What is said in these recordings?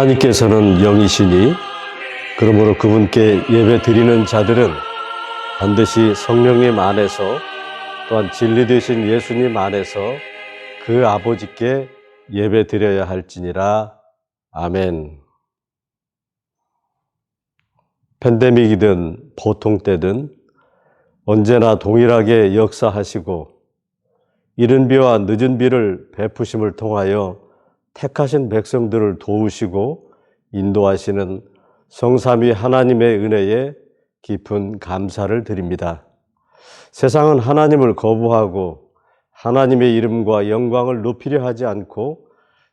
하나님께서는 영이시니 그러므로 그분께 예배 드리는 자들은 반드시 성령님 안에서 또한 진리 되신 예수님 안에서 그 아버지께 예배 드려야 할지니라. 아멘. 팬데믹이든 보통 때든 언제나 동일하게 역사하시고 이른 비와 늦은 비를 베푸심을 통하여 택하신 백성들을 도우시고 인도하시는 성삼위 하나님의 은혜에 깊은 감사를 드립니다. 세상은 하나님을 거부하고 하나님의 이름과 영광을 높이려 하지 않고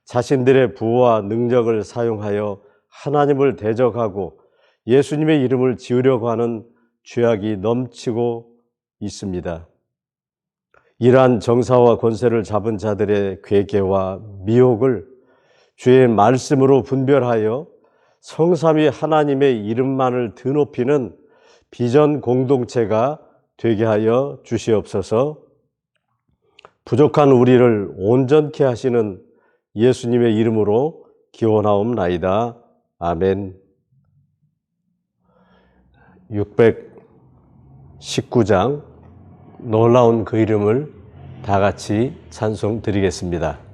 자신들의 부와 능력을 사용하여 하나님을 대적하고 예수님의 이름을 지으려고 하는 죄악이 넘치고 있습니다. 이러한 정사와 권세를 잡은 자들의 괴계와 미혹을 주의 말씀으로 분별하여 성삼위 하나님의 이름만을 드높이는 비전 공동체가 되게 하여 주시옵소서. 부족한 우리를 온전케 하시는 예수님의 이름으로 기원하옵나이다. 아멘. 619장 놀라운 그 이름을 다 같이 찬송 드리겠습니다.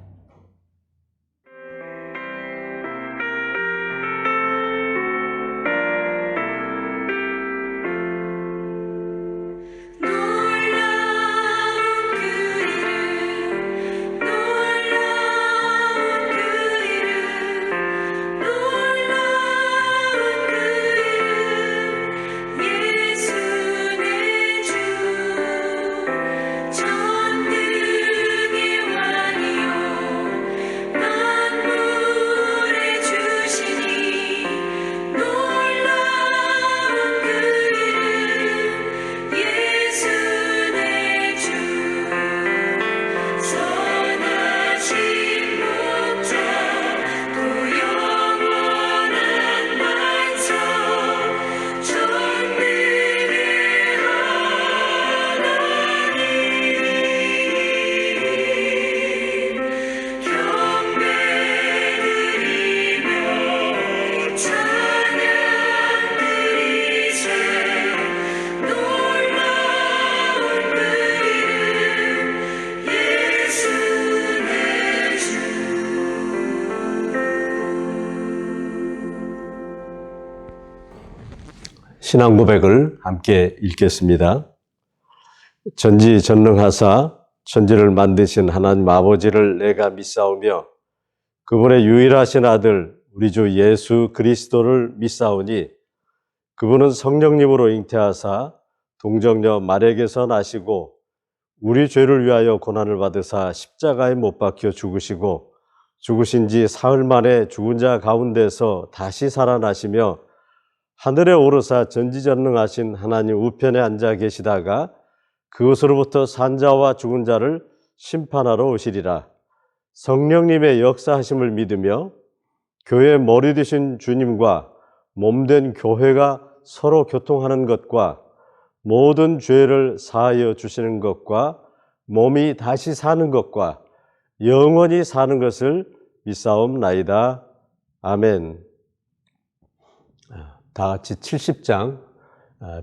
신앙 고백을 함께 읽겠습니다. 전지전능하사 천지를 만드신 하나님 아버지를 내가 믿사오며 그분의 유일하신 아들 우리 주 예수 그리스도를 믿사오니 그분은 성령님으로 잉태하사 동정녀 마리아에게서 나시고 우리 죄를 위하여 고난을 받으사 십자가에 못 박혀 죽으시고 죽으신 지 사흘 만에 죽은 자 가운데서 다시 살아나시며 하늘에 오르사 전지전능하신 하나님 우편에 앉아 계시다가 그곳으로부터 산자와 죽은 자를 심판하러 오시리라. 성령님의 역사하심을 믿으며 교회의 머리 되신 주님과 몸된 교회가 서로 교통하는 것과 모든 죄를 사하여 주시는 것과 몸이 다시 사는 것과 영원히 사는 것을 믿사옵나이다. 아멘. 다 같이 70장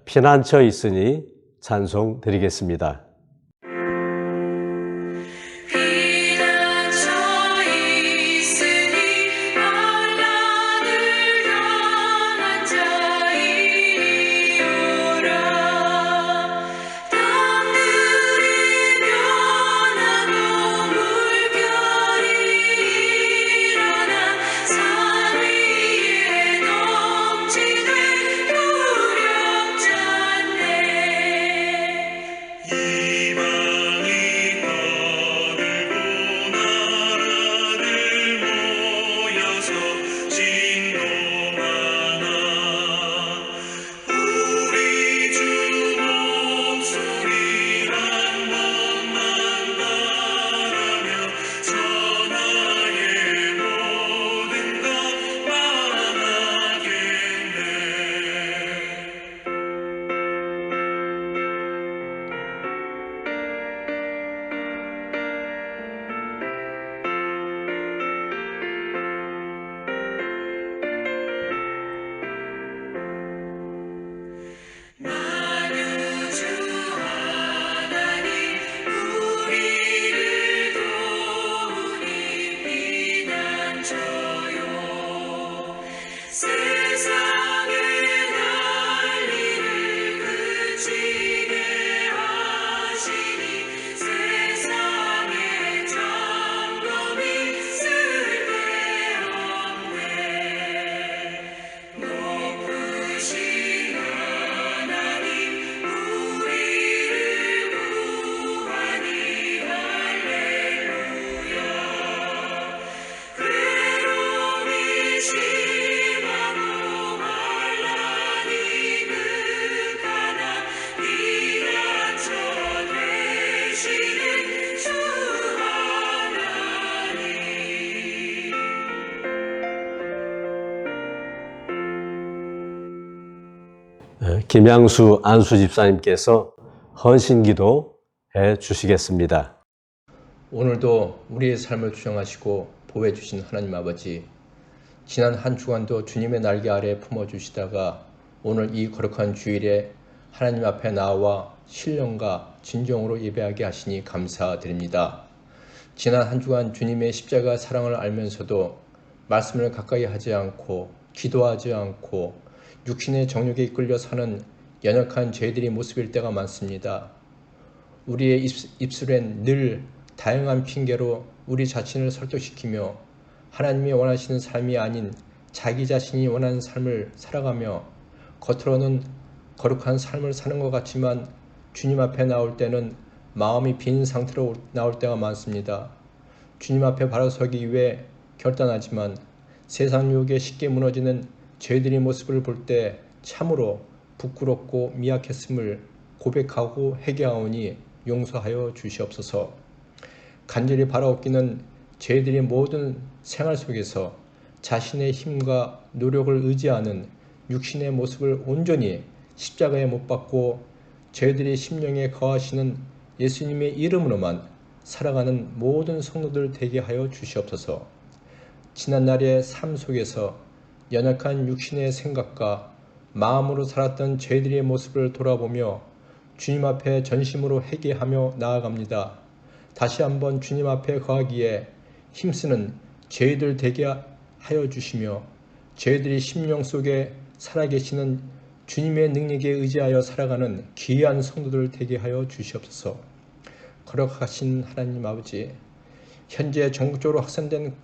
피난처 있으니 찬송 드리겠습니다. Yeah. 김양수 안수 집사님께서 헌신기도 해 주시겠습니다. 오늘도 우리의 삶을 주장하시고 보호해 주신 하나님 아버지, 지난 한 주간도 주님의 날개 아래 품어주시다가 오늘 이 거룩한 주일에 하나님 앞에 나와 신령과 진정으로 예배하게 하시니 감사드립니다. 지난 한 주간 주님의 십자가 사랑을 알면서도 말씀을 가까이 하지 않고 기도하지 않고 육신의 정욕에 이끌려 사는 연약한 죄들의 모습일 때가 많습니다. 우리의 입술엔 늘 다양한 핑계로 우리 자신을 설득시키며 하나님이 원하시는 삶이 아닌 자기 자신이 원하는 삶을 살아가며 겉으로는 거룩한 삶을 사는 것 같지만 주님 앞에 나올 때는 마음이 빈 상태로 나올 때가 많습니다. 주님 앞에 바로 서기 위해 결단하지만 세상 유혹에 쉽게 무너지는 저희들의 모습을 볼 때 참으로 부끄럽고 미약했음을 고백하고 회개하오니 용서하여 주시옵소서. 간절히 바라옵기는 저희들의 모든 생활 속에서 자신의 힘과 노력을 의지하는 육신의 모습을 온전히 십자가에 못 박고 저희들의 심령에 거하시는 예수님의 이름으로만 살아가는 모든 성도들 되게 하여 주시옵소서. 지난날의 삶 속에서 연약한 육신의 생각과 마음으로 살았던 저희들의 모습을 돌아보며 주님 앞에 전심으로 회개하며 나아갑니다. 다시 한번 주님 앞에 거하기에 힘쓰는 저희들 되게 하여 주시며 저희들이 심령 속에 살아계시는 주님의 능력에 의지하여 살아가는 귀한 성도들 되게 하여 주시옵소서. 거룩하신 하나님 아버지, 현재 전국적으로 확산된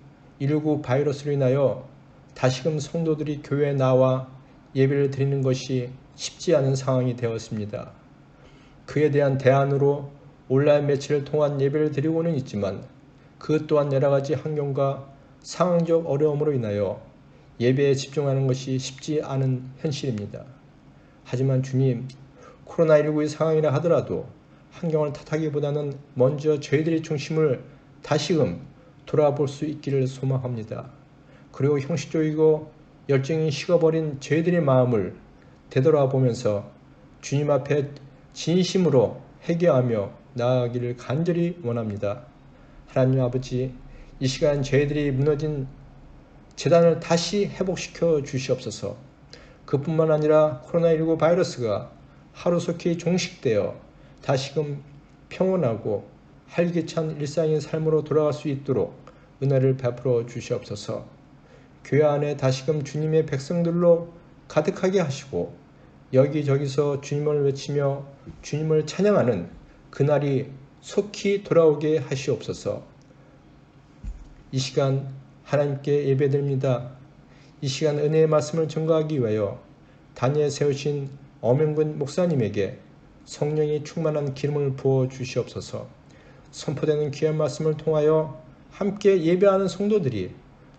119 바이러스로 인하여 다시금 성도들이 교회에 나와 예배를 드리는 것이 쉽지 않은 상황이 되었습니다. 그에 대한 대안으로 온라인 매체를 통한 예배를 드리고는 있지만 그 또한 여러 가지 환경과 상황적 어려움으로 인하여 예배에 집중하는 것이 쉽지 않은 현실입니다. 하지만 주님, 코로나19의 상황이라 하더라도 환경을 탓하기보다는 먼저 저희들의 중심을 다시금 돌아볼 수 있기를 소망합니다. 그리고 형식적이고 열정이 식어버린 저희들의 마음을 되돌아보면서 주님 앞에 진심으로 회개하며 나아가기를 간절히 원합니다. 하나님 아버지, 이 시간 저희들이 무너진 재단을 다시 회복시켜 주시옵소서. 그뿐만 아니라 코로나19 바이러스가 하루속히 종식되어 다시금 평온하고 활기찬 일상의 삶으로 돌아갈 수 있도록 은혜를 베풀어 주시옵소서. 교회 안에 다시금 주님의 백성들로 가득하게 하시고 여기저기서 주님을 외치며 주님을 찬양하는 그날이 속히 돌아오게 하시옵소서. 이 시간 하나님께 예배드립니다. 이 시간 은혜의 말씀을 전가하기 위하여 단위에 세우신 엄영근 목사님에게 성령이 충만한 기름을 부어 주시옵소서. 선포되는 귀한 말씀을 통하여 함께 예배하는 성도들이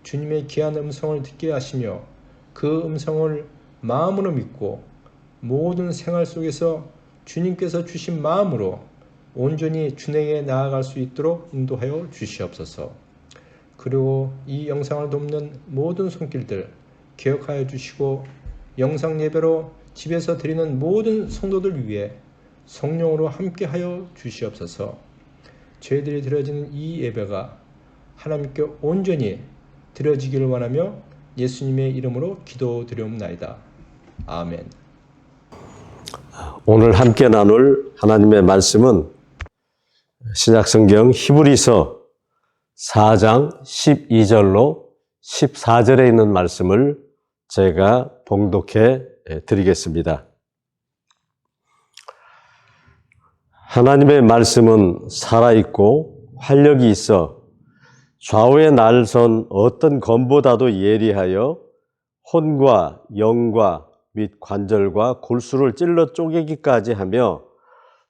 주님의 귀한 음성을 듣게 하시며 그 음성을 마음으로 믿고 모든 생활 속에서 주님께서 주신 마음으로 온전히 준행해 나아갈 수 있도록 인도하여 주시옵소서. 그리고 이 영상을 돕는 모든 손길들 기억하여 주시고 영상 예배로 집에서 드리는 모든 성도들 위해 성령으로 함께하여 주시옵소서. 저희들이 드려지는 이 예배가 하나님께 온전히 드려지기를 원하며 예수님의 이름으로 기도드리옵나이다. 아멘. 오늘 함께 나눌 하나님의 말씀은 신약성경 히브리서 4장 12절로 14절에 있는 말씀을 제가 봉독해 드리겠습니다. 하나님의 말씀은 살아있고 활력이 있어 좌우에 날선 어떤 검보다도 예리하여 혼과 영과 및 관절과 골수를 찔러 쪼개기까지 하며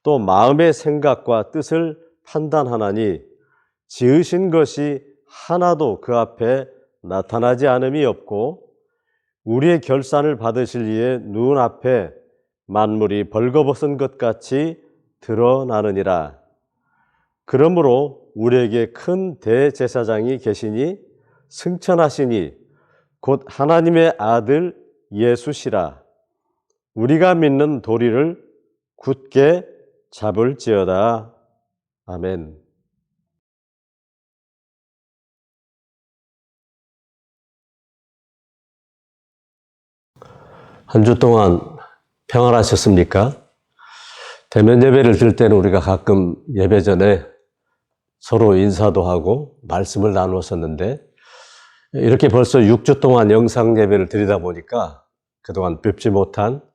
또 마음의 생각과 뜻을 판단하나니 지으신 것이 하나도 그 앞에 나타나지 않음이 없고 우리의 결산을 받으실 이의 눈앞에 만물이 벌거벗은 것 같이 드러나느니라. 그러므로 우리에게 큰 대제사장이 계시니 승천하시니 곧 하나님의 아들 예수시라. 우리가 믿는 도리를 굳게 잡을지어다. 아멘. 한 주 동안 평안하셨습니까? 대면 예배를 드릴 때는 우리가 가끔 예배 전에 서로 인사도 하고 말씀을 나누었었는데, 이렇게 벌써 6주 동안 영상 예배를 드리다 보니까 그동안 뵙지 못한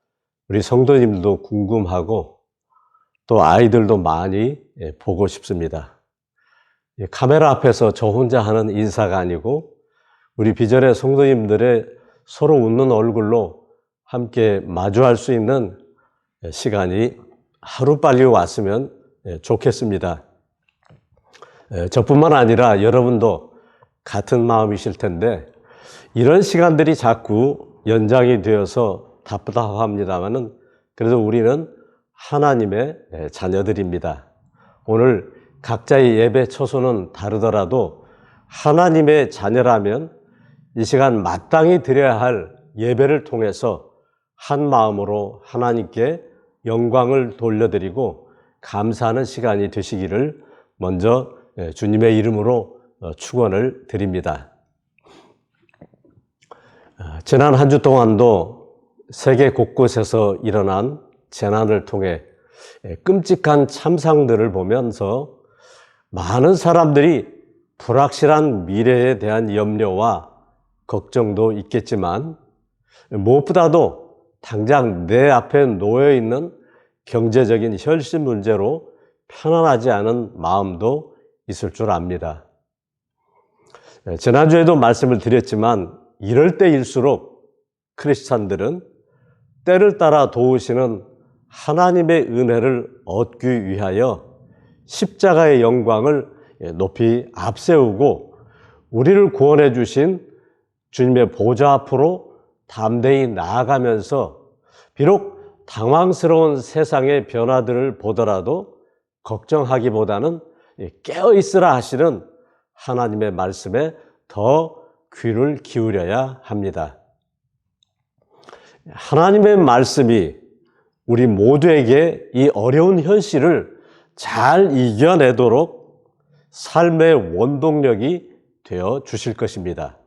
우리 성도님들도 궁금하고 또 아이들도 많이 보고 싶습니다. 카메라 앞에서 저 혼자 하는 인사가 아니고 우리 비전의 성도님들의 서로 웃는 얼굴로 함께 마주할 수 있는 시간이 하루빨리 왔으면 좋겠습니다. 저뿐만 아니라 여러분도 같은 마음이실 텐데 이런 시간들이 자꾸 연장이 되어서 답답합니다만은 그래도 우리는 하나님의 자녀들입니다. 오늘 각자의 예배 처소는 다르더라도 하나님의 자녀라면 이 시간 마땅히 드려야 할 예배를 통해서 한 마음으로 하나님께 영광을 돌려드리고 감사하는 시간이 되시기를 먼저 주님의 이름으로 축원을 드립니다. 지난 한 주 동안도 세계 곳곳에서 일어난 재난을 통해 끔찍한 참상들을 보면서 많은 사람들이 불확실한 미래에 대한 염려와 걱정도 있겠지만 무엇보다도 당장 내 앞에 놓여 있는 경제적인 현실 문제로 편안하지 않은 마음도 있을 줄 압니다. 지난주에도 말씀을 드렸지만 이럴 때일수록 크리스찬들은 때를 따라 도우시는 하나님의 은혜를 얻기 위하여 십자가의 영광을 높이 앞세우고 우리를 구원해 주신 주님의 보좌 앞으로 담대히 나아가면서 비록 당황스러운 세상의 변화들을 보더라도 걱정하기보다는 깨어있으라 하시는 하나님의 말씀에 더 귀를 기울여야 합니다. 하나님의 말씀이 우리 모두에게 이 어려운 현실을 잘 이겨내도록 삶의 원동력이 되어 주실 것입니다.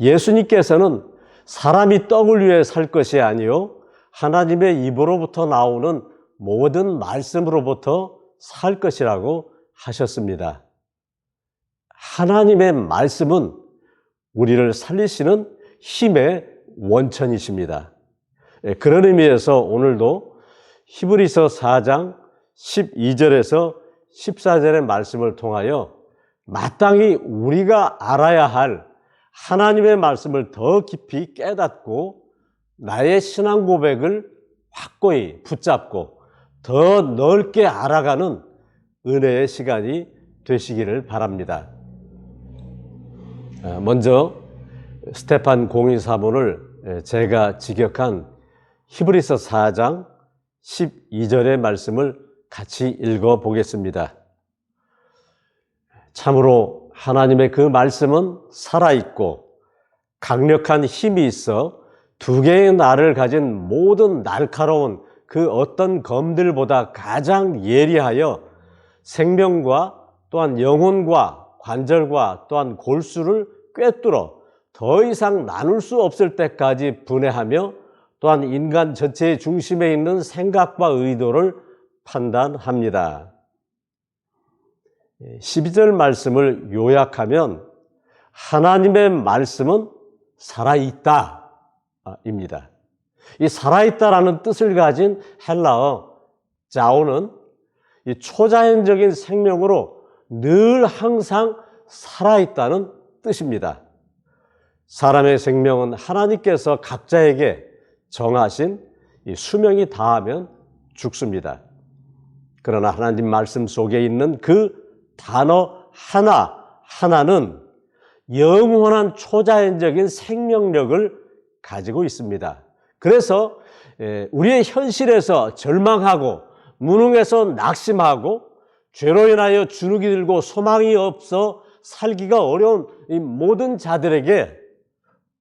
예수님께서는 사람이 떡을 위해 살 것이 아니요 하나님의 입으로부터 나오는 모든 말씀으로부터 살 것이라고 하셨습니다. 하나님의 말씀은 우리를 살리시는 힘의 원천이십니다. 그런 의미에서 오늘도 히브리서 4장 12절에서 14절의 말씀을 통하여 마땅히 우리가 알아야 할 하나님의 말씀을 더 깊이 깨닫고 나의 신앙 고백을 확고히 붙잡고 더 넓게 알아가는 은혜의 시간이 되시기를 바랍니다. 먼저 스테판 공의사본을 제가 직역한 히브리서 4장 12절의 말씀을 같이 읽어보겠습니다. 참으로 하나님의 그 말씀은 살아있고 강력한 힘이 있어 두 개의 날을 가진 모든 날카로운 그 어떤 검들보다 가장 예리하여 생명과 또한 영혼과 관절과 또한 골수를 꿰뚫어 더 이상 나눌 수 없을 때까지 분해하며 또한 인간 전체의 중심에 있는 생각과 의도를 판단합니다. 12절 말씀을 요약하면 하나님의 말씀은 살아있다 입니다. 이 살아있다라는 뜻을 가진 헬라어 자오는 이 초자연적인 생명으로 늘 항상 살아있다는 뜻입니다. 사람의 생명은 하나님께서 각자에게 정하신 이 수명이 다하면 죽습니다. 그러나 하나님 말씀 속에 있는 그 단어 하나는 영원한 초자연적인 생명력을 가지고 있습니다. 그래서 우리의 현실에서 절망하고 무능해서 낙심하고 죄로 인하여 주눅이 들고 소망이 없어 살기가 어려운 이 모든 자들에게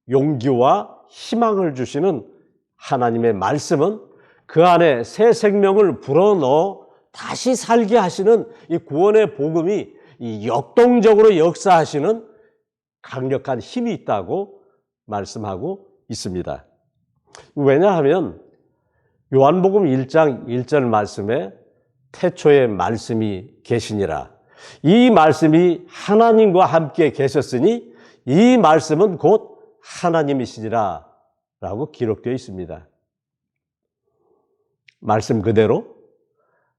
용기와 희망을 주시는 하나님의 말씀은 그 안에 새 생명을 불어넣어 다시 살게 하시는 이 구원의 복음이 이 역동적으로 역사하시는 강력한 힘이 있다고 말씀하고 있습니다. 왜냐하면 요한복음 1장 1절 말씀에 태초에 말씀이 계시니라. 이 말씀이 하나님과 함께 계셨으니 이 말씀은 곧 하나님이시니라 라고 기록되어 있습니다. 말씀 그대로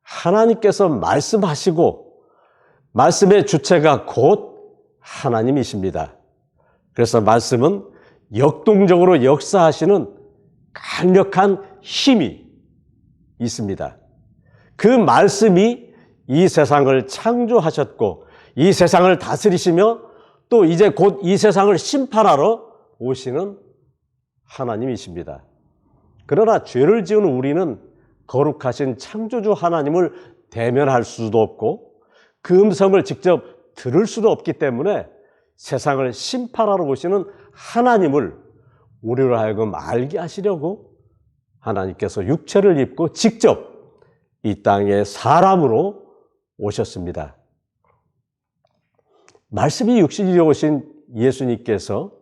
하나님께서 말씀하시고 말씀의 주체가 곧 하나님이십니다. 그래서 말씀은 역동적으로 역사하시는 강력한 힘이 있습니다. 그 말씀이 이 세상을 창조하셨고 이 세상을 다스리시며 또 이제 곧 이 세상을 심판하러 오시는 하나님이십니다. 그러나 죄를 지은 우리는 거룩하신 창조주 하나님을 대면할 수도 없고 그 음성을 직접 들을 수도 없기 때문에 세상을 심판하러 오시는 하나님을 우리로 하여금 알게 하시려고 하나님께서 육체를 입고 직접 이 땅에 사람으로 오셨습니다. 말씀이 육신이 오신 예수님께서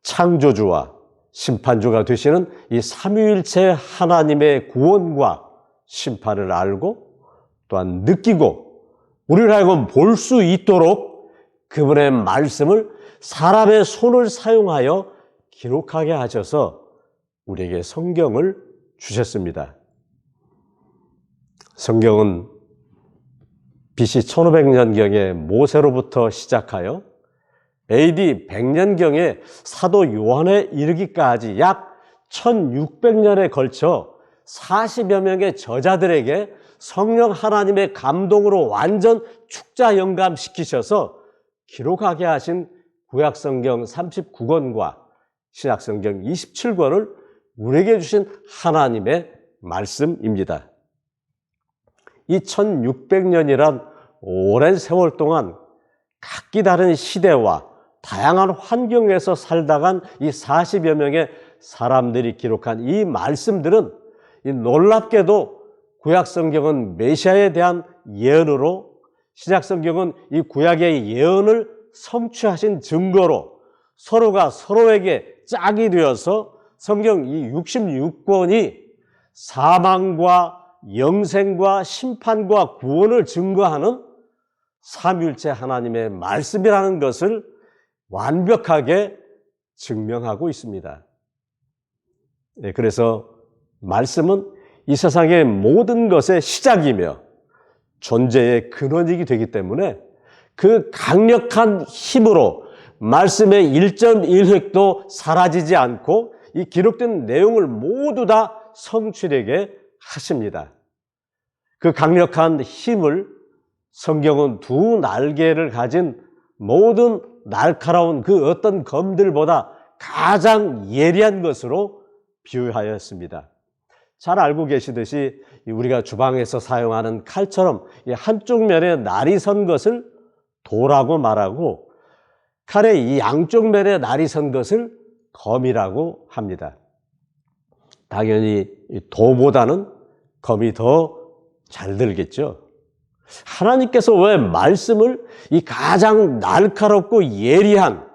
창조주와 심판주가 되시는 이 삼위일체 하나님의 구원과 심판을 알고 또한 느끼고 우리를 하여금 볼 수 있도록 그분의 말씀을 사람의 손을 사용하여 기록하게 하셔서 우리에게 성경을 주셨습니다. 성경은 BC 1500년경에 모세로부터 시작하여 AD 100년경에 사도 요한에 이르기까지 약 1600년에 걸쳐 40여 명의 저자들에게 성령 하나님의 감동으로 완전 축자 영감시키셔서 기록하게 하신 구약성경 39권과 신약성경 27권을 우리에게 주신 하나님의 말씀입니다. 이 1600년이란 오랜 세월 동안 각기 다른 시대와 다양한 환경에서 살다 간 이 40여 명의 사람들이 기록한 이 말씀들은 이 놀랍게도 구약성경은 메시아에 대한 예언으로 신약성경은 이 구약의 예언을 성취하신 증거로 서로가 서로에게 짝이 되어서 성경 이 66권이 사망과 영생과 심판과 구원을 증거하는 삼위일체 하나님의 말씀이라는 것을 완벽하게 증명하고 있습니다. 그래서 말씀은 이 세상의 모든 것의 시작이며 존재의 근원이기 되기 때문에 그 강력한 힘으로 말씀의 1.1획도 사라지지 않고 이 기록된 내용을 모두 다 성취되게 하십니다. 그 강력한 힘을 성경은 두 날개를 가진 모든 날카로운 그 어떤 검들보다 가장 예리한 것으로 비유하였습니다. 잘 알고 계시듯이 우리가 주방에서 사용하는 칼처럼 한쪽 면에 날이 선 것을 도라고 말하고 칼의 이 양쪽 면에 날이 선 것을 검이라고 합니다. 당연히 도보다는 검이 더 잘 들겠죠. 하나님께서 왜 말씀을 이 가장 날카롭고 예리한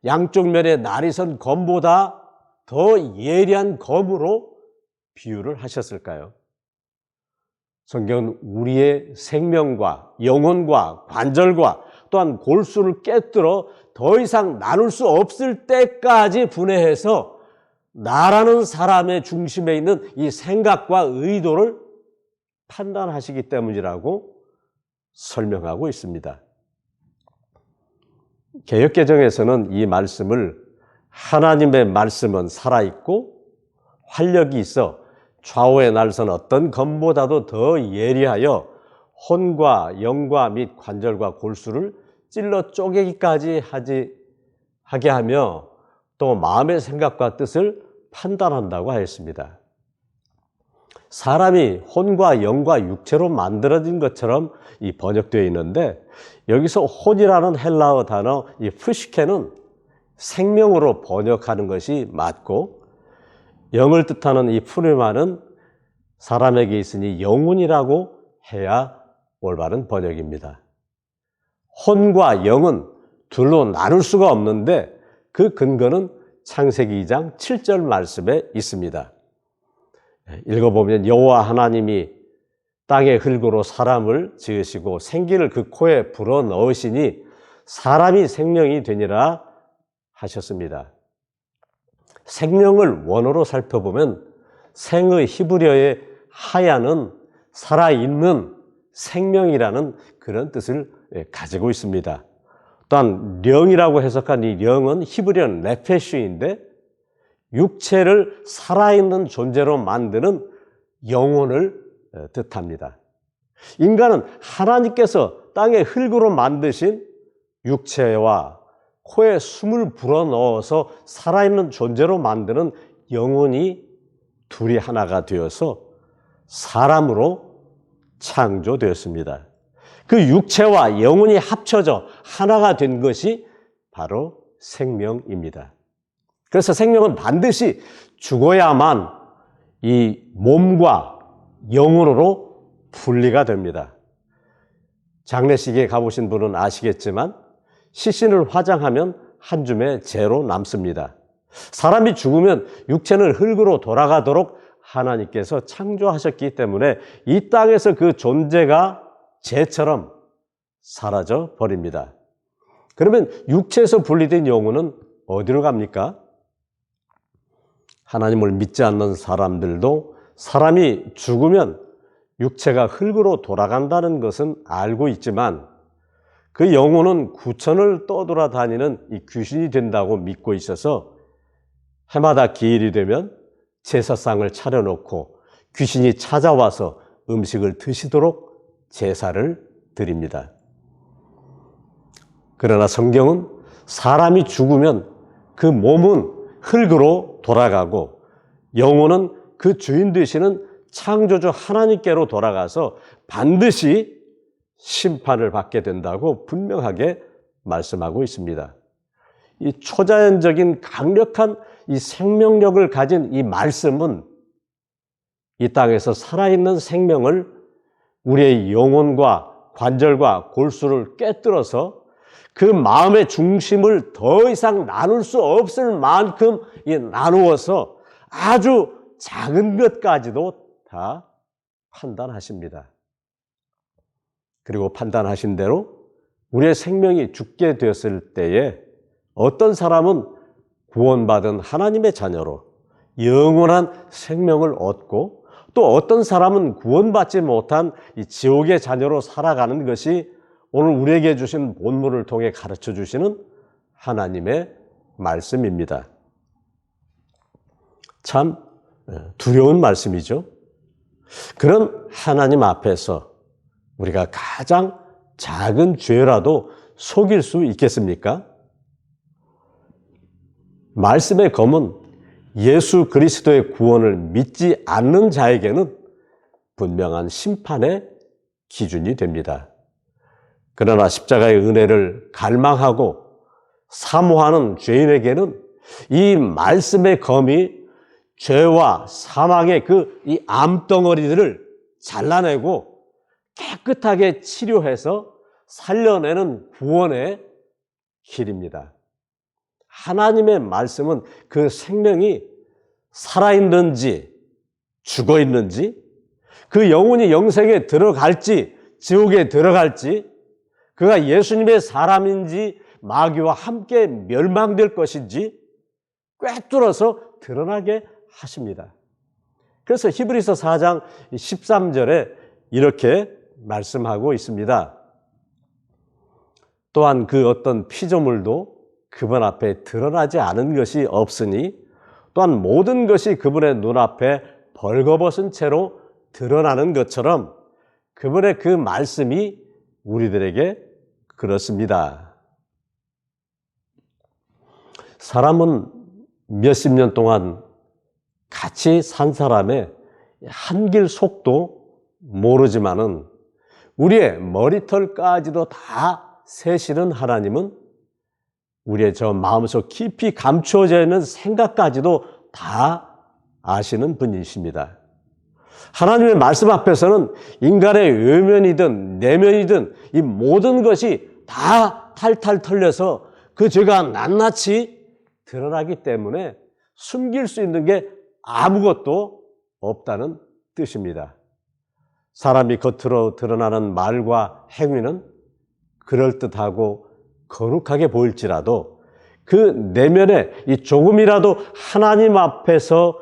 양쪽 면에 날이 선 검보다 더 예리한 검으로 비유를 하셨을까요? 성경은 우리의 생명과 영혼과 관절과 또한 골수를 깨뜨려 더 이상 나눌 수 없을 때까지 분해해서 나라는 사람의 중심에 있는 이 생각과 의도를 판단하시기 때문이라고 설명하고 있습니다. 개역개정에서는 이 말씀을 하나님의 말씀은 살아있고 활력이 있어 좌우에 날선 어떤 검보다도 더 예리하여 혼과 영과 및 관절과 골수를 찔러 쪼개기까지 하게 하며 또 마음의 생각과 뜻을 판단한다고 하였습니다. 사람이 혼과 영과 육체로 만들어진 것처럼 이 번역되어 있는데 여기서 혼이라는 헬라어 단어 이 푸시케는 생명으로 번역하는 것이 맞고 영을 뜻하는 이 푸르마는 사람에게 있으니 영혼이라고 해야 올바른 번역입니다. 혼과 영은 둘로 나눌 수가 없는데 그 근거는 창세기 2장 7절 말씀에 있습니다. 읽어보면 여호와 하나님이 땅의 흙으로 사람을 지으시고 생기를 그 코에 불어넣으시니 사람이 생명이 되니라 하셨습니다. 생명을 원어로 살펴보면 생의 히브리어의 하야는 살아있는 생명이라는 그런 뜻을 가지고 있습니다. 또한 령이라고 해석한 이 령은 히브리어 네페슈인데 육체를 살아있는 존재로 만드는 영혼을 뜻합니다. 인간은 하나님께서 땅의 흙으로 만드신 육체와 코에 숨을 불어넣어서 살아있는 존재로 만드는 영혼이 둘이 하나가 되어서 사람으로 창조되었습니다. 그 육체와 영혼이 합쳐져 하나가 된 것이 바로 생명입니다. 그래서 생명은 반드시 죽어야만 이 몸과 영혼으로 분리가 됩니다. 장례식에 가보신 분은 아시겠지만 시신을 화장하면 한 줌의 재로 남습니다. 사람이 죽으면 육체는 흙으로 돌아가도록 하나님께서 창조하셨기 때문에 이 땅에서 그 존재가 재처럼 사라져 버립니다. 그러면 육체에서 분리된 영혼은 어디로 갑니까? 하나님을 믿지 않는 사람들도 사람이 죽으면 육체가 흙으로 돌아간다는 것은 알고 있지만 그 영혼은 구천을 떠돌아다니는 이 귀신이 된다고 믿고 있어서 해마다 기일이 되면 제사상을 차려놓고 귀신이 찾아와서 음식을 드시도록 제사를 드립니다. 그러나 성경은 사람이 죽으면 그 몸은 흙으로 돌아가고 영혼은 그 주인 되시는 창조주 하나님께로 돌아가서 반드시 심판을 받게 된다고 분명하게 말씀하고 있습니다. 이 초자연적인 강력한 이 생명력을 가진 이 말씀은 이 땅에서 살아있는 생명을 우리의 영혼과 관절과 골수를 꿰뚫어서 그 마음의 중심을 더 이상 나눌 수 없을 만큼 나누어서 아주 작은 것까지도 다 판단하십니다. 그리고 판단하신 대로 우리의 생명이 죽게 되었을 때에 어떤 사람은 구원받은 하나님의 자녀로 영원한 생명을 얻고 또 어떤 사람은 구원받지 못한 이 지옥의 자녀로 살아가는 것이 오늘 우리에게 주신 본문을 통해 가르쳐 주시는 하나님의 말씀입니다. 참 두려운 말씀이죠. 그런 하나님 앞에서 우리가 가장 작은 죄라도 속일 수 있겠습니까? 말씀의 검은 예수 그리스도의 구원을 믿지 않는 자에게는 분명한 심판의 기준이 됩니다. 그러나 십자가의 은혜를 갈망하고 사모하는 죄인에게는 이 말씀의 검이 죄와 사망의 이 암덩어리들을 잘라내고 깨끗하게 치료해서 살려내는 구원의 길입니다. 하나님의 말씀은 그 생명이 살아있는지 죽어있는지 그 영혼이 영생에 들어갈지 지옥에 들어갈지 그가 예수님의 사람인지 마귀와 함께 멸망될 것인지 꿰뚫어서 드러나게 하십니다. 그래서 히브리서 4장 13절에 이렇게 말씀하고 있습니다. 또한 그 어떤 피조물도 그분 앞에 드러나지 않은 것이 없으니 또한 모든 것이 그분의 눈앞에 벌거벗은 채로 드러나는 것처럼 그분의 그 말씀이 우리들에게 그렇습니다. 사람은 몇십 년 동안 같이 산 사람의 한길 속도 모르지만은 우리의 머리털까지도 다 세시는 하나님은 우리의 저 마음속 깊이 감추어져 있는 생각까지도 다 아시는 분이십니다. 하나님의 말씀 앞에서는 인간의 외면이든 내면이든 이 모든 것이 다 탈탈 털려서 그 죄가 낱낱이 드러나기 때문에 숨길 수 있는 게 아무것도 없다는 뜻입니다. 사람이 겉으로 드러나는 말과 행위는 그럴듯하고 거룩하게 보일지라도 그 내면에 이 조금이라도 하나님 앞에서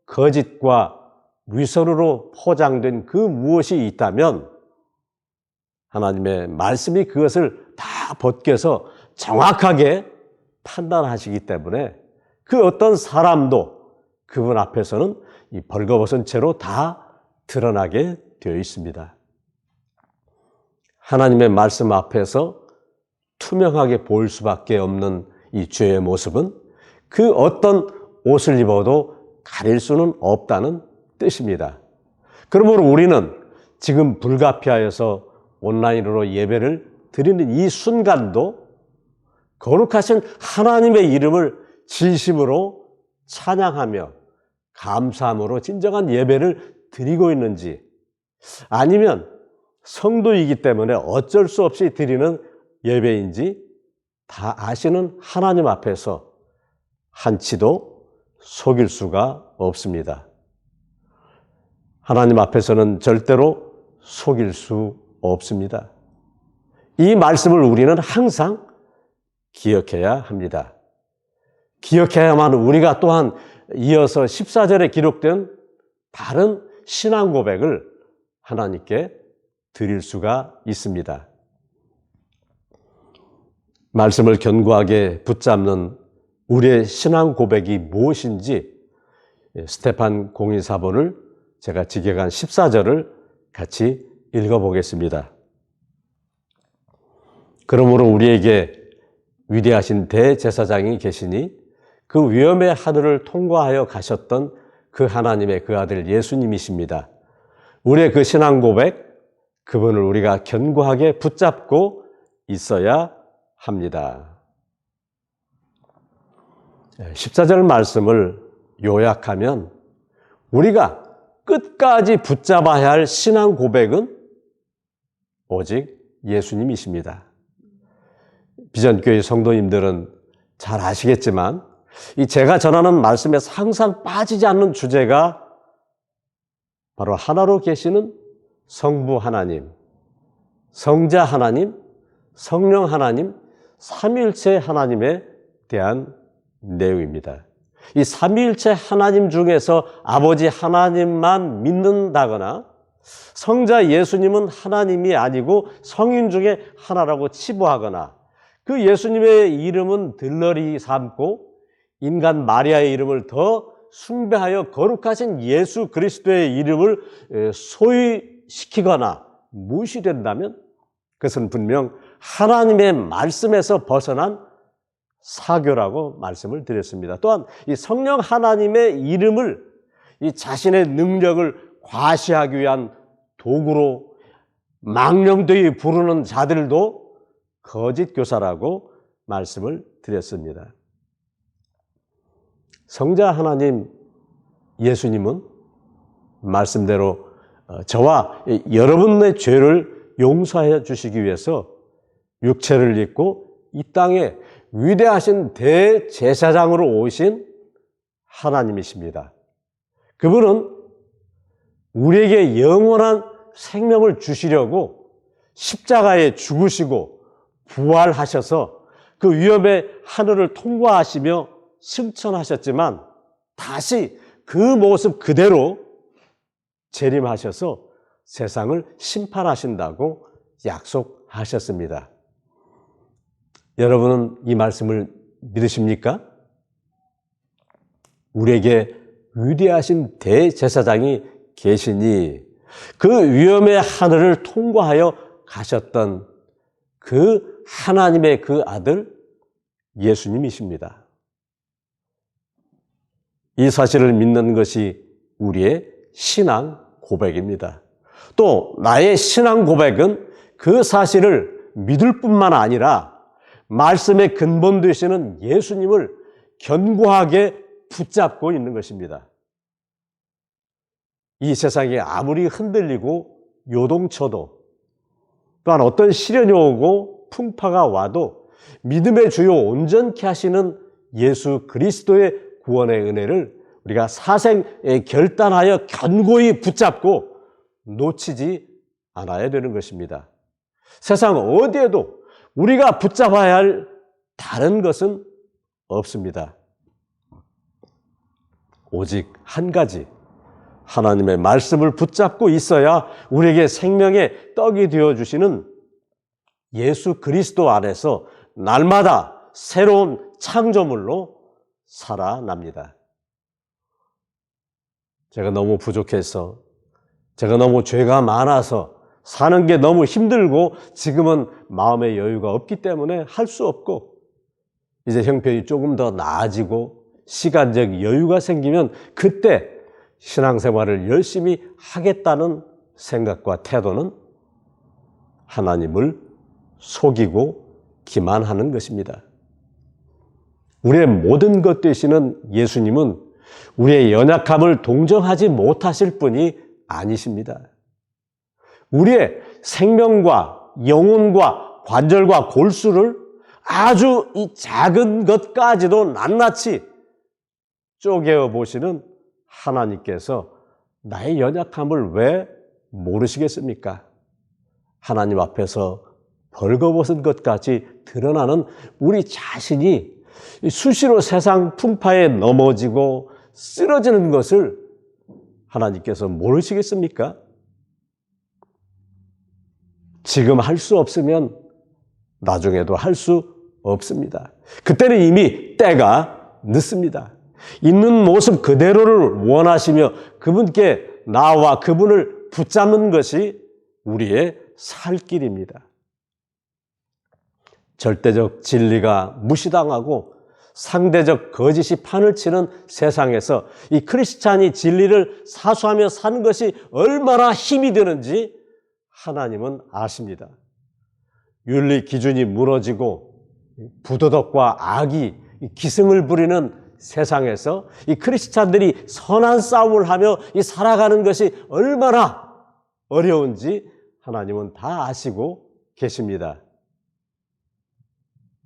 거짓과 위선으로 포장된 그 무엇이 있다면 하나님의 말씀이 그것을 다 벗겨서 정확하게 판단하시기 때문에 그 어떤 사람도 그분 앞에서는 이 벌거벗은 채로 다 드러나게 되어 있습니다. 하나님의 말씀 앞에서 투명하게 보일 수밖에 없는 이 죄의 모습은 그 어떤 옷을 입어도 가릴 수는 없다는 뜻입니다. 그러므로 우리는 지금 불가피하여서 온라인으로 예배를 드리는 이 순간도 거룩하신 하나님의 이름을 진심으로 찬양하며 감사함으로 진정한 예배를 드리고 있는지, 아니면 성도이기 때문에 어쩔 수 없이 드리는 예배인지 다 아시는 하나님 앞에서 한치도 속일 수가 없습니다. 하나님 앞에서는 절대로 속일 수 없습니다. 이 말씀을 우리는 항상 기억해야 합니다. 기억해야만 우리가 또한 이어서 14절에 기록된 다른 신앙 고백을 하나님께 드릴 수가 있습니다. 말씀을 견고하게 붙잡는 우리의 신앙 고백이 무엇인지 스테판 공의사본을 제가 직역한 14절을 같이 읽어보겠습니다. 그러므로 우리에게 위대하신 대제사장이 계시니 그 위험의 하늘을 통과하여 가셨던 그 하나님의 그 아들 예수님이십니다. 우리의 그 신앙 고백, 그분을 우리가 견고하게 붙잡고 있어야 합니다. 14절 말씀을 요약하면 우리가 끝까지 붙잡아야 할 신앙 고백은 오직 예수님이십니다. 비전교회 성도님들은 잘 아시겠지만 이 제가 전하는 말씀에서 항상 빠지지 않는 주제가 바로 하나로 계시는 성부 하나님, 성자 하나님, 성령 하나님, 삼위일체 하나님에 대한 내용입니다. 이 삼위일체 하나님 중에서 아버지 하나님만 믿는다거나 성자 예수님은 하나님이 아니고 성인 중에 하나라고 치부하거나 그 예수님의 이름은 들러리 삼고 인간 마리아의 이름을 더 숭배하여 거룩하신 예수 그리스도의 이름을 소위시키거나 무시된다면 그것은 분명 하나님의 말씀에서 벗어난 사교라고 말씀을 드렸습니다. 또한 이 성령 하나님의 이름을 이 자신의 능력을 과시하기 위한 도구로 망령되이 부르는 자들도 거짓 교사라고 말씀을 드렸습니다. 성자 하나님 예수님은 말씀대로 저와 여러분의 죄를 용서해 주시기 위해서 육체를 입고 이 땅에 위대하신 대제사장으로 오신 하나님이십니다. 그분은 우리에게 영원한 생명을 주시려고 십자가에 죽으시고 부활하셔서 그 위험의 하늘을 통과하시며 승천하셨지만 다시 그 모습 그대로 재림하셔서 세상을 심판하신다고 약속하셨습니다. 여러분은 이 말씀을 믿으십니까? 우리에게 위대하신 대제사장이 계시니 그 위험의 하늘을 통과하여 가셨던 그 하나님의 그 아들 예수님이십니다. 이 사실을 믿는 것이 우리의 신앙 고백입니다. 또 나의 신앙 고백은 그 사실을 믿을 뿐만 아니라 말씀의 근본 되시는 예수님을 견고하게 붙잡고 있는 것입니다. 이 세상이 아무리 흔들리고 요동쳐도, 또한 어떤 시련이 오고 풍파가 와도 믿음의 주요 온전케 하시는 예수 그리스도의 구원의 은혜를 우리가 사생에 결단하여 견고히 붙잡고 놓치지 않아야 되는 것입니다. 세상 어디에도 우리가 붙잡아야 할 다른 것은 없습니다. 오직 한 가지, 하나님의 말씀을 붙잡고 있어야 우리에게 생명의 떡이 되어주시는 예수 그리스도 안에서 날마다 새로운 창조물로 살아납니다. 제가 너무 부족해서, 제가 너무 죄가 많아서 사는 게 너무 힘들고 지금은 마음의 여유가 없기 때문에 할 수 없고, 이제 형편이 조금 더 나아지고 시간적 여유가 생기면 그때 신앙생활을 열심히 하겠다는 생각과 태도는 하나님을 속이고 기만하는 것입니다. 우리의 모든 것 되시는 예수님은 우리의 연약함을 동정하지 못하실 분이 아니십니다. 우리의 생명과 영혼과 관절과 골수를 아주 이 작은 것까지도 낱낱이 쪼개어 보시는 하나님께서 나의 연약함을 왜 모르시겠습니까? 하나님 앞에서 벌거벗은 것까지 드러나는 우리 자신이 수시로 세상 풍파에 넘어지고 쓰러지는 것을 하나님께서 모르시겠습니까? 지금 할 수 없으면 나중에도 할 수 없습니다. 그때는 이미 때가 늦습니다. 있는 모습 그대로를 원하시며 그분께 나와 그분을 붙잡는 것이 우리의 살 길입니다. 절대적 진리가 무시당하고 상대적 거짓이 판을 치는 세상에서 이 크리스찬이 진리를 사수하며 사는 것이 얼마나 힘이 되는지 하나님은 아십니다. 윤리 기준이 무너지고 부도덕과 악이 기승을 부리는 세상에서 이 크리스찬들이 선한 싸움을 하며 살아가는 것이 얼마나 어려운지 하나님은 다 아시고 계십니다.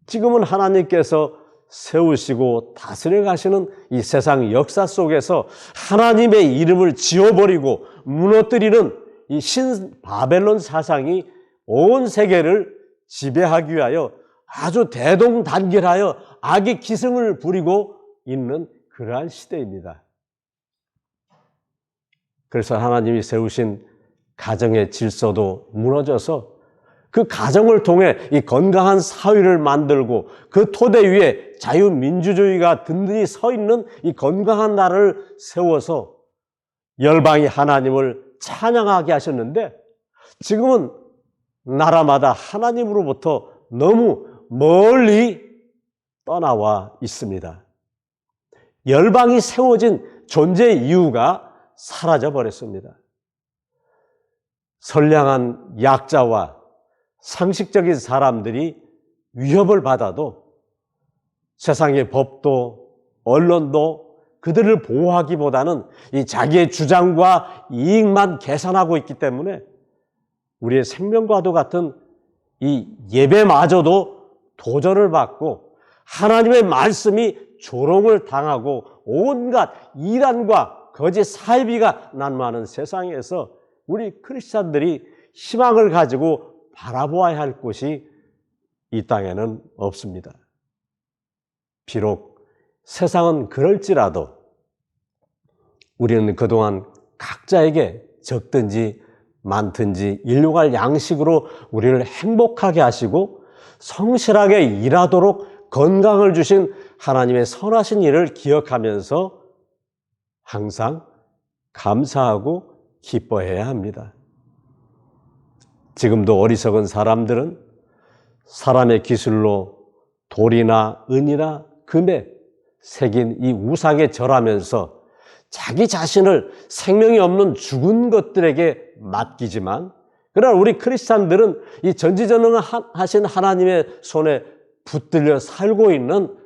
지금은 하나님께서 세우시고 다스려 가시는 이 세상 역사 속에서 하나님의 이름을 지워버리고 무너뜨리는 이 신바벨론 사상이 온 세계를 지배하기 위하여 아주 대동단결하여 악의 기승을 부리고 있는 그러한 시대입니다. 그래서 하나님이 세우신 가정의 질서도 무너져서 그 가정을 통해 이 건강한 사회를 만들고 그 토대 위에 자유민주주의가 든든히 서 있는 이 건강한 나라를 세워서 열방이 하나님을 찬양하게 하셨는데 지금은 나라마다 하나님으로부터 너무 멀리 떠나와 있습니다. 열방이 세워진 존재 이유가 사라져 버렸습니다. 선량한 약자와 상식적인 사람들이 위협을 받아도 세상의 법도 언론도 그들을 보호하기보다는 이 자기의 주장과 이익만 계산하고 있기 때문에 우리의 생명과도 같은 이 예배마저도 도전을 받고 하나님의 말씀이 조롱을 당하고 온갖 이단과 거짓 사이비가 난무하는 세상에서 우리 크리스찬들이 희망을 가지고 바라보아야 할 곳이 이 땅에는 없습니다. 비록 세상은 그럴지라도 우리는 그동안 각자에게 적든지 많든지 일용할 양식으로 우리를 행복하게 하시고 성실하게 일하도록 건강을 주신 하나님의 선하신 일을 기억하면서 항상 감사하고 기뻐해야 합니다. 지금도 어리석은 사람들은 사람의 기술로 돌이나 은이나 금에 새긴 이 우상에 절하면서 자기 자신을 생명이 없는 죽은 것들에게 맡기지만, 그러나 우리 크리스찬들은 이 전지전능하신 하나님의 손에 붙들려 살고 있는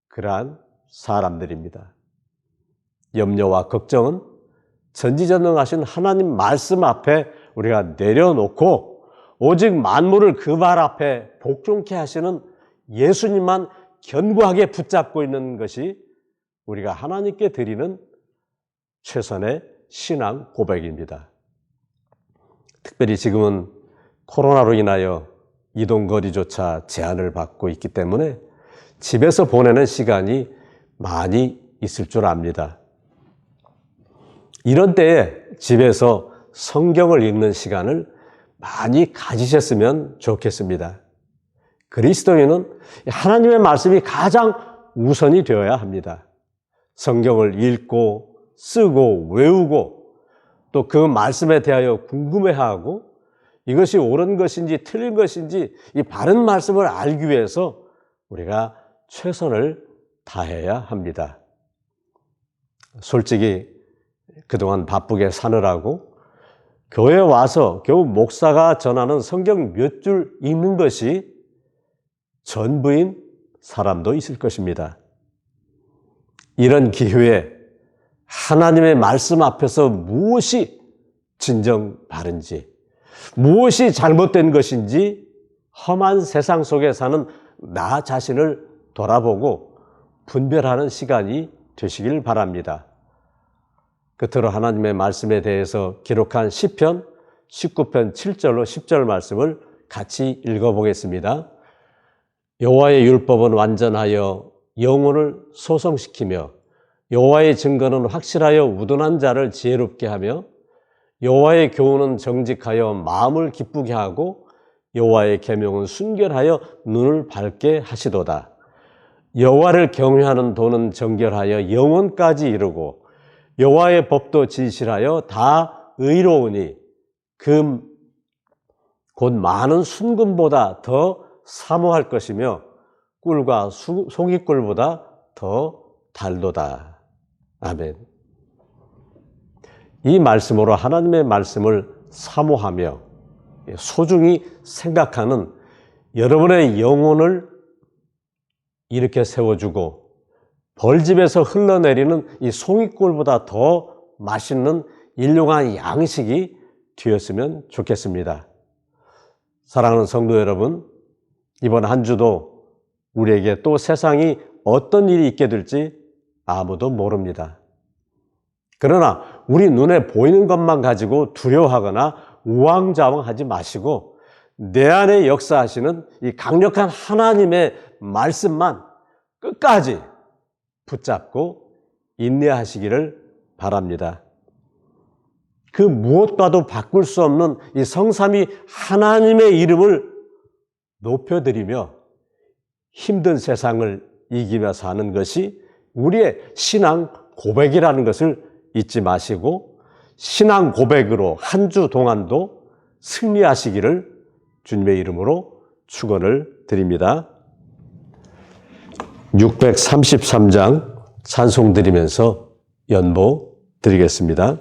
그러한 사람들입니다. 염려와 걱정은 전지전능하신 하나님 말씀 앞에 우리가 내려놓고 오직 만물을 그 발 앞에 복종케 하시는 예수님만 견고하게 붙잡고 있는 것이 우리가 하나님께 드리는 최선의 신앙 고백입니다. 특별히 지금은 코로나로 인하여 이동거리조차 제한을 받고 있기 때문에 집에서 보내는 시간이 많이 있을 줄 압니다. 이런 때에 집에서 성경을 읽는 시간을 많이 가지셨으면 좋겠습니다. 그리스도인은 하나님의 말씀이 가장 우선이 되어야 합니다. 성경을 읽고 쓰고 외우고 또 그 말씀에 대하여 궁금해하고 이것이 옳은 것인지 틀린 것인지 이 바른 말씀을 알기 위해서 우리가 최선을 다해야 합니다. 솔직히 그동안 바쁘게 사느라고 교회에 와서 겨우 목사가 전하는 성경 몇 줄 읽는 것이 전부인 사람도 있을 것입니다. 이런 기회에 하나님의 말씀 앞에서 무엇이 진정 바른지, 무엇이 잘못된 것인지 험한 세상 속에 사는 나 자신을 돌아보고 분별하는 시간이 되시길 바랍니다. 끝으로 하나님의 말씀에 대해서 기록한 시편 19편 7절로 10절 말씀을 같이 읽어보겠습니다. 여호와의 율법은 완전하여 영혼을 소성시키며 여호와의 증거는 확실하여 우둔한 자를 지혜롭게 하며 여호와의 교훈은 정직하여 마음을 기쁘게 하고 여호와의 계명은 순결하여 눈을 밝게 하시도다. 여호와를 경외하는 도는 정결하여 영혼까지 이루고 여호와의 법도 진실하여 다 의로우니 금 곧 많은 순금보다 더 사모할 것이며 꿀과 송이꿀보다 더 달도다. 아멘. 이 말씀으로 하나님의 말씀을 사모하며 소중히 생각하는 여러분의 영혼을 이렇게 세워주고 벌집에서 흘러내리는 이 송이꿀보다 더 맛있는 일용한 양식이 되었으면 좋겠습니다. 사랑하는 성도 여러분, 이번 한 주도 우리에게 또 세상이 어떤 일이 있게 될지 아무도 모릅니다. 그러나 우리 눈에 보이는 것만 가지고 두려워하거나 우왕좌왕하지 마시고 내 안에 역사하시는 이 강력한 하나님의 말씀만 끝까지 붙잡고 인내하시기를 바랍니다. 그 무엇과도 바꿀 수 없는 이 성삼위 하나님의 이름을 높여드리며 힘든 세상을 이기며 사는 것이 우리의 신앙 고백이라는 것을 잊지 마시고 신앙 고백으로 한 주 동안도 승리하시기를 주님의 이름으로 축원을 드립니다. 633장 찬송 드리면서 연보 드리겠습니다.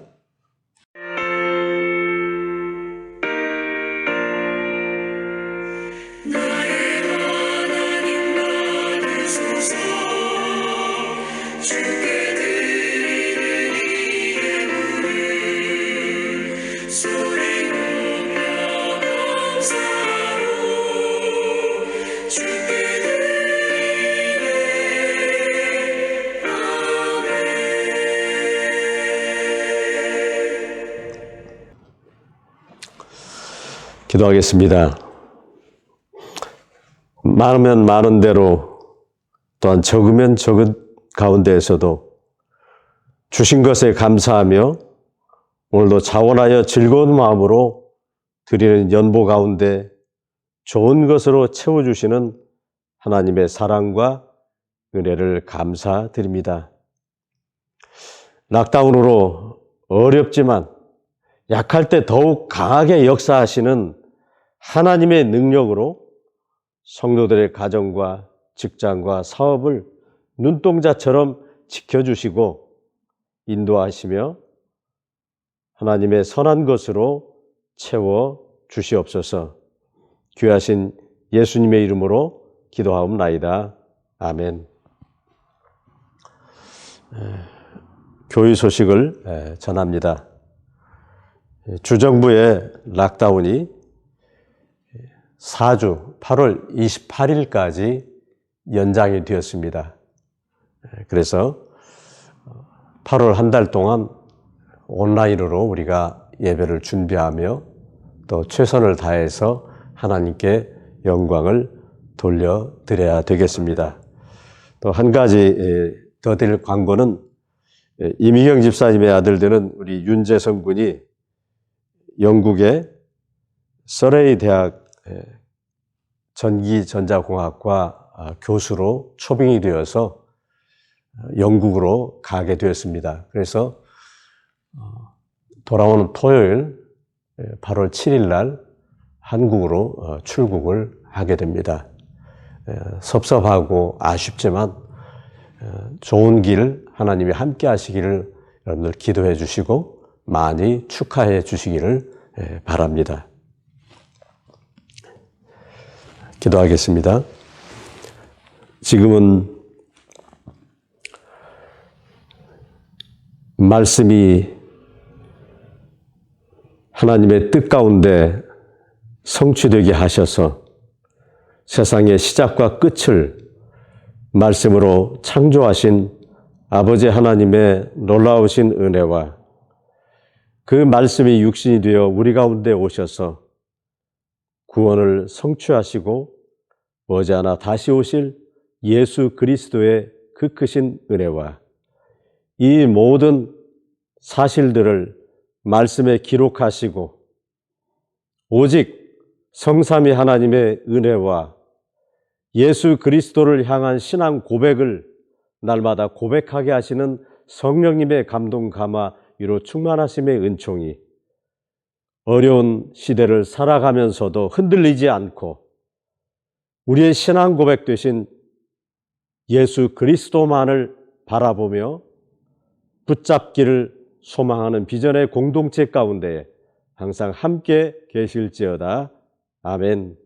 기도하겠습니다. 많으면 많은 대로 또한 적으면 적은 가운데에서도 주신 것에 감사하며 오늘도 자원하여 즐거운 마음으로 드리는 연보 가운데 좋은 것으로 채워주시는 하나님의 사랑과 은혜를 감사드립니다. 락다운으로 어렵지만 약할 때 더욱 강하게 역사하시는 하나님의 능력으로 성도들의 가정과 직장과 사업을 눈동자처럼 지켜주시고 인도하시며 하나님의 선한 것으로 채워 주시옵소서. 귀하신 예수님의 이름으로 기도하옵나이다. 아멘. 교회 소식을 전합니다. 주정부의 락다운이 4주 8월 28일까지 연장이 되었습니다. 그래서 8월 한 달 동안 온라인으로 우리가 예배를 준비하며 또 최선을 다해서 하나님께 영광을 돌려드려야 되겠습니다. 또 한 가지 더 드릴 광고는 이미경 집사님의 아들 되는 우리 윤재성 군이 영국의 서레이 대학 전기전자공학과 교수로 초빙이 되어서 영국으로 가게 되었습니다. 그래서 돌아오는 토요일 8월 7일 날 한국으로 출국을 하게 됩니다. 섭섭하고 아쉽지만 좋은 길 하나님이 함께 하시기를 여러분들 기도해 주시고 많이 축하해 주시기를 바랍니다. 기도하겠습니다. 지금은 말씀이 하나님의 뜻 가운데 성취되게 하셔서 세상의 시작과 끝을 말씀으로 창조하신 아버지 하나님의 놀라우신 은혜와 그 말씀이 육신이 되어 우리 가운데 오셔서 구원을 성취하시고 머지않아 다시 오실 예수 그리스도의 그 크신 은혜와 이 모든 사실들을 말씀에 기록하시고 오직 성삼위 하나님의 은혜와 예수 그리스도를 향한 신앙 고백을 날마다 고백하게 하시는 성령님의 감동 감화 위로 충만하심의 은총이 어려운 시대를 살아가면서도 흔들리지 않고 우리의 신앙 고백 되신 예수 그리스도만을 바라보며 붙잡기를 소망하는 비전의 공동체 가운데 항상 함께 계실지어다. 아멘.